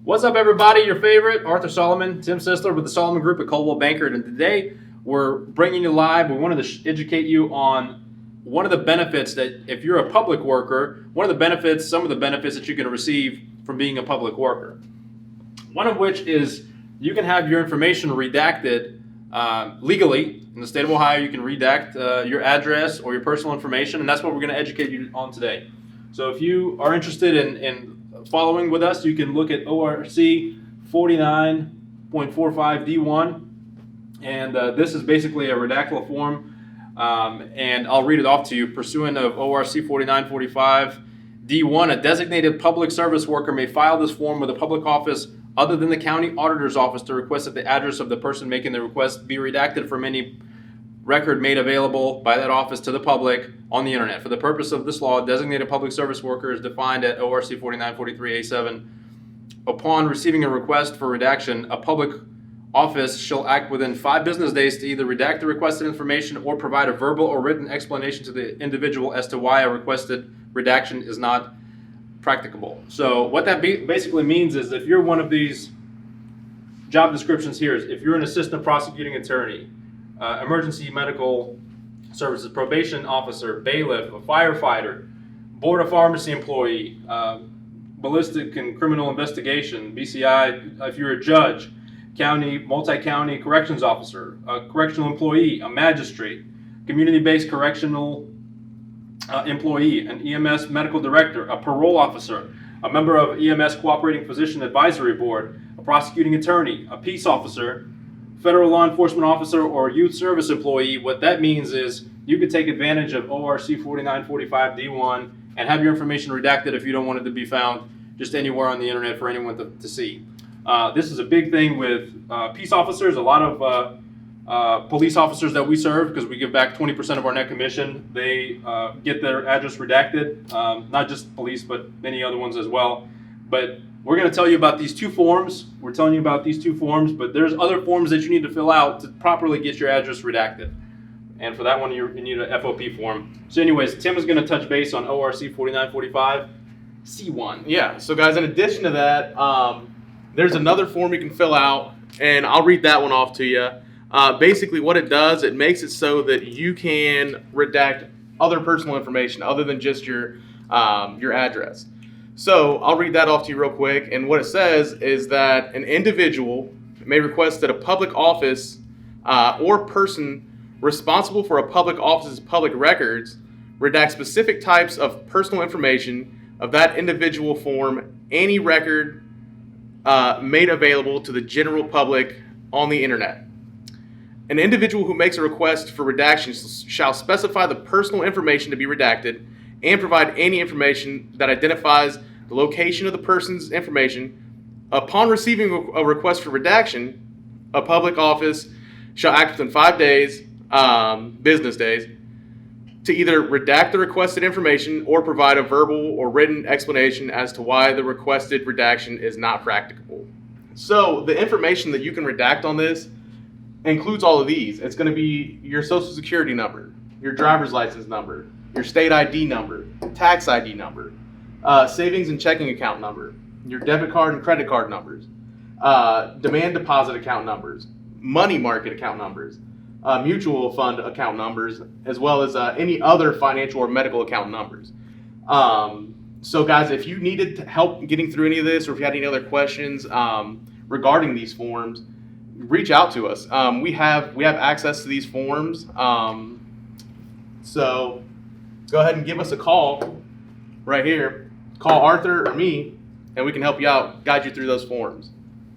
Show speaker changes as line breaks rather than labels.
What's up, everybody? Your favorite, Arthur Solomon, Tim Sisler with the Solomon Group at Coldwell Banker. And today we're bringing you live. We wanted to educate you on one of the benefits that if you're a public worker, some of the benefits that you can receive from being a public worker. One of which is you can have your information redacted legally. In the state of Ohio, you can redact your address or your personal information, and that's what we're going to educate you on today. So if you are interested in following with us, you can look at ORC 49.45D1, and this is basically a redactable form, and I'll read it off to you. Pursuant of ORC 49.45D1, a designated public service worker may file this form with a public office other than the county auditor's office to request that the address of the person making the request be redacted from any record made available by that office to the public on the internet. For the purpose of this law, designated public service worker is defined at ORC 49.43A7. Upon receiving a request for redaction, a public office shall act within 5 business days to either redact the requested information or provide a verbal or written explanation to the individual as to why a requested redaction is not practicable. So what that basically means is if you're one of these job descriptions here, is if you're an assistant prosecuting attorney, emergency medical services, probation officer, bailiff, a firefighter, board of pharmacy employee, ballistic and criminal investigation, BCI, if you're a judge, county, multi-county corrections officer, a correctional employee, a magistrate, community-based correctional employee, an EMS medical director, a parole officer, a member of EMS Cooperating Physician Advisory Board, a prosecuting attorney, a peace officer, federal law enforcement officer, or youth service employee. What that means is you could take advantage of ORC 49.45D1 and have your information redacted if you don't want it to be found just anywhere on the internet for anyone to see. This is a big thing with peace officers. A lot of police officers that we serve, because we give back 20% of our net commission, they get their address redacted, not just police, but many other ones as well. But we're going to tell you about these two forms. We're telling you about these two forms, but there's other forms that you need to fill out to properly get your address redacted. And for that one, you need a FOP form. So anyways, Tim is going to touch base on ORC 49.45C1.
Yeah, so guys, in addition to that, there's another form you can fill out, and I'll read that one off to you. Basically what it does, it makes it so that you can redact other personal information other than just your address. So I'll read that off to you real quick, and what it says is that an individual may request that a public office or person responsible for a public office's public records redact specific types of personal information of that individual form any record made available to the general public on the internet. An individual who makes a request for redaction shall specify the personal information to be redacted and provide any information that identifies the location of the person's information. Upon receiving a request for redaction, a public office shall act within 5 days, business days, to either redact the requested information or provide a verbal or written explanation as to why the requested redaction is not practicable. So the information that you can redact on this includes all of these. It's going to be your social security number, your driver's license number, your state ID number, tax ID number, savings and checking account number, your debit card and credit card numbers, demand deposit account numbers, money market account numbers, mutual fund account numbers, as well as any other financial or medical account numbers. So guys, if you needed help getting through any of this, or if you had any other questions regarding these forms, reach out to us. We have access to these forms. So go ahead and give us a call right here. Call Arthur or me, and we can help you out, guide you through those forms.